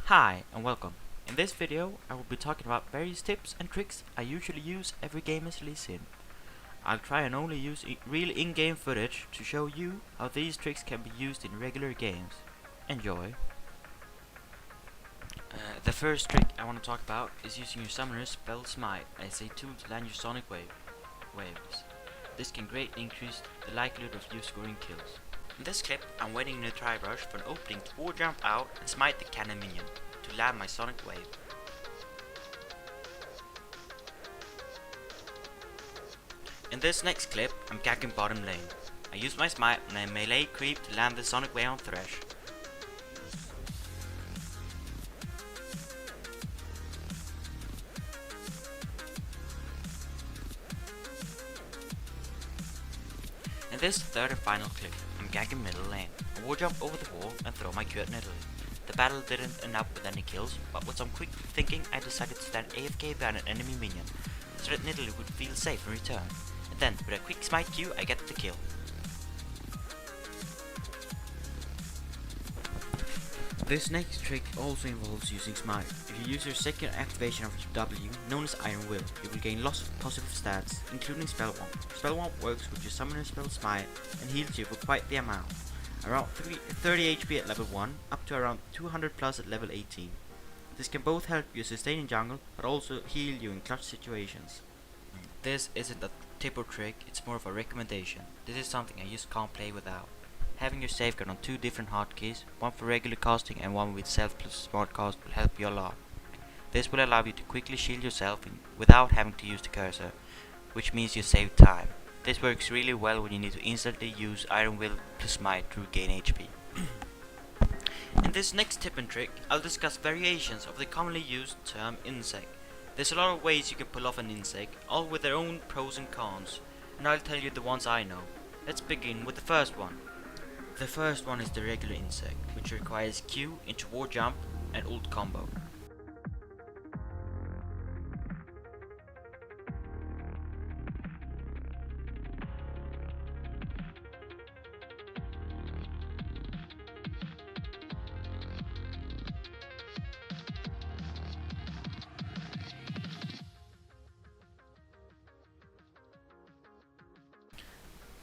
Hi and welcome. In this video I will be talking about various tips and tricks I usually use every game is released in. I'll try and only use real in-game footage to show you how these tricks can be used in regular games. Enjoy! The first trick I want to talk about is using your summoner's spell Smite as a tool to land your sonic waves. This can greatly increase the likelihood of you scoring kills. In this clip, I'm waiting in a try rush for an opening to wall jump out and smite the cannon minion to land my sonic wave. In this next clip, I'm gagging bottom lane. I use my smite and a melee creep to land the sonic wave on Thresh. In this third and final clip, I'm gagging middle lane. I wall jump over the wall and throw my Q at Nidalee. The battle didn't end up with any kills, but with some quick thinking I decided to stand AFK behind an enemy minion, so that Nidalee would feel safe in return. And then, with a quick smite Q, I get the kill. This next trick also involves using smite. If you use your second activation of your W, known as Iron Will, you will gain lots of positive stats, including Spell Womp. Spell Womp works with your summoner spell smite and heals you for quite the amount. Around 30 HP at level 1, up to around 200 plus at level 18. This can both help you sustain in jungle, but also heal you in clutch situations. This isn't a tip or trick, it's more of a recommendation. This is something I just can't play without. Having your safeguard on two different hotkeys, one for regular casting and one with self plus smart cast, will help you a lot. This will allow you to quickly shield yourself without having to use the cursor, which means you save time. This works really well when you need to instantly use Iron Will plus Smite to regain HP. In this next tip and trick, I'll discuss variations of the commonly used term insect. There's a lot of ways you can pull off an insect, all with their own pros and cons, and I'll tell you the ones I know. Let's begin with the first one. The first one is the regular insect, which requires Q into war jump and ult combo.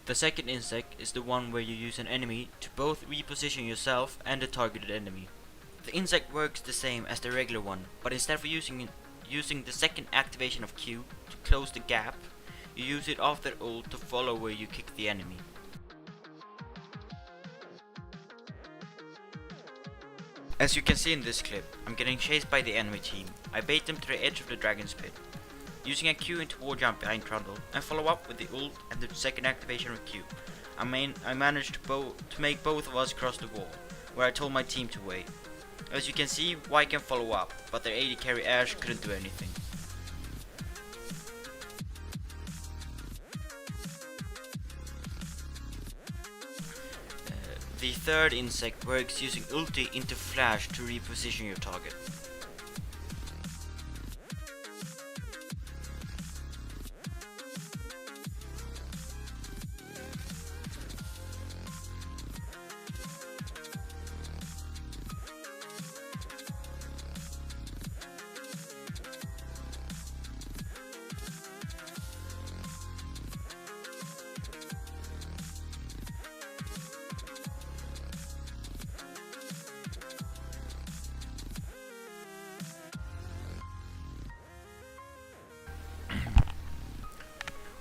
The second insect is the one where you use an enemy to both reposition yourself and the targeted enemy. The insect works the same as the regular one, but instead of using the second activation of Q to close the gap, you use it after ult to follow where you kick the enemy. As you can see in this clip, I'm getting chased by the enemy team. I bait them to the edge of the dragon's pit, using a Q into wall jump behind Trundle, and follow up with the ult and the second activation of Q. I managed to make both of us cross the wall, where I told my team to wait. As you can see, Y can follow up, but their AD carry Ashe couldn't do anything. The third insect works using ulti into flash to reposition your target.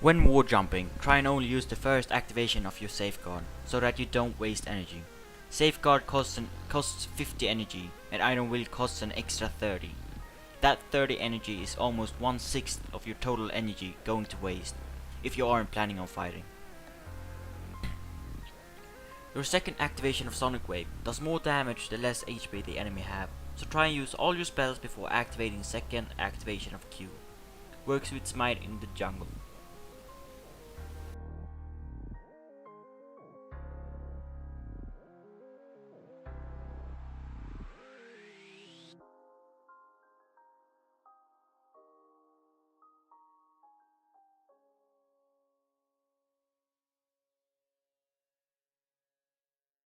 When wall jumping, try and only use the first activation of your safeguard, so that you don't waste energy. Safeguard costs 50 energy, and Iron Will costs an extra 30. That 30 energy is almost 1/6 of your total energy going to waste, if you aren't planning on fighting. Your second activation of Sonic Wave does more damage the less HP the enemy have, so try and use all your spells before activating second activation of Q. Works with Smite in the jungle.